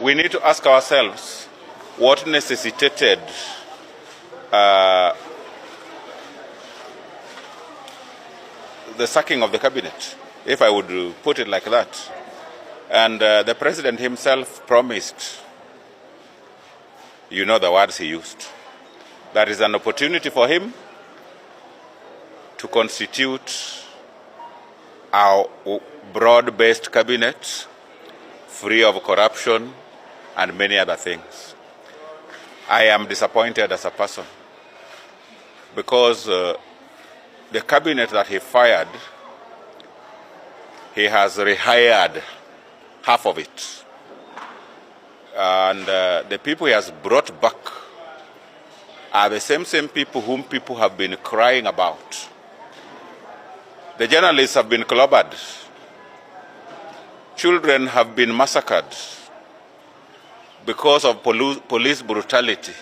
we need to ask ourselves what necessitated the sacking of the cabinet, if I would put it like that. And the president himself promised, you know the words he used, there is an opportunity for him to constitute our broad-based cabinet, free of corruption and many other things. I am disappointed as a person because the cabinet that he fired, he has rehired half of it. And the people he has brought back are the same people whom people have been crying about. The journalists have been clobbered. Children have been massacred because of police brutality.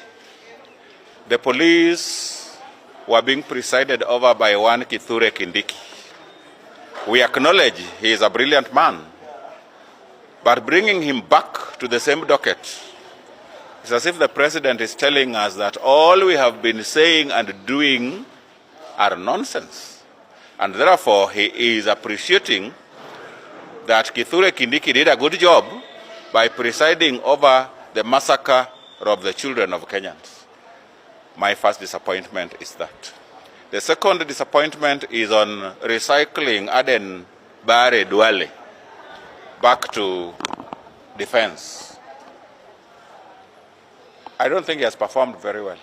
The police were being presided over by one Kithure Kindiki. We acknowledge he is a brilliant man, but bringing him back to the same docket, it's as if the president is telling us that all we have been saying and doing are nonsense. And therefore, he is appreciating that Kithure Kindiki did a good job by presiding over the massacre of the children of Kenyans. My first disappointment is that. The second disappointment is on recycling Aden Bare Duale back to defense. I don't think he has performed very well.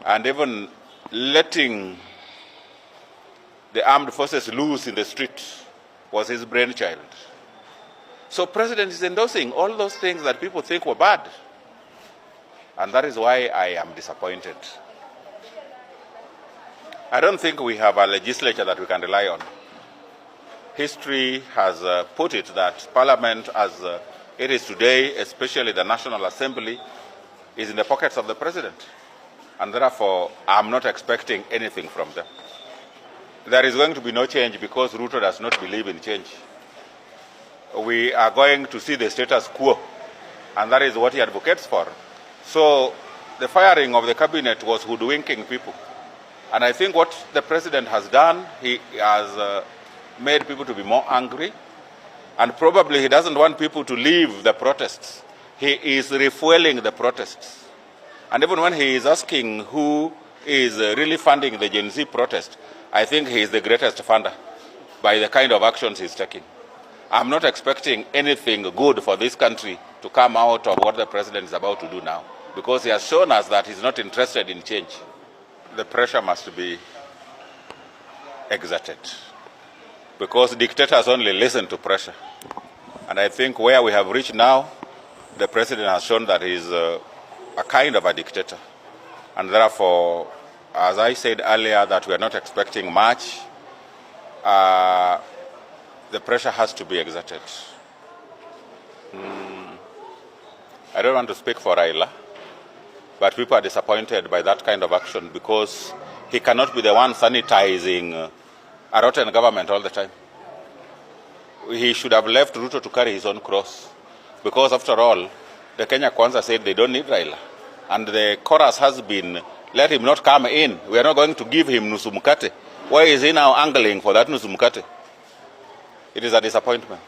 And even letting the armed forces loose in the street was his brainchild. So President is endorsing all those things that people think were bad. And that is why I am disappointed. I don't think we have a legislature that we can rely on. History has put it that Parliament, as it is today, especially the National Assembly, is in the pockets of the President. And therefore, I'm not expecting anything from them. There is going to be no change because Ruto does not believe in change. We are going to see the status quo, and that is what he advocates for. So the firing of the cabinet was hoodwinking people. And I think what the president has done, he has made people to be more angry, and probably he doesn't want people to leave the protests. He is refueling the protests. And even when he is asking who is really funding the Gen Z protest, I think he is the greatest funder by the kind of actions he's taking. I'm not expecting anything good for this country to come out of what the president is about to do now, because he has shown us that he's not interested in change. The pressure must be exerted, because dictators only listen to pressure. And I think where we have reached now, the president has shown that he's a kind of a dictator. And therefore, as I said earlier, that we are not expecting much, the pressure has to be exerted. I don't want to speak for Raila, but people are disappointed by that kind of action because he cannot be the one sanitizing a rotten government all the time. He should have left Ruto to carry his own cross, because after all, the Kenya Kwanza said they don't need Raila. And the chorus has been, let him not come in. We are not going to give him nusu mkate. Why is he now angling for that nusu mkate? It is a disappointment.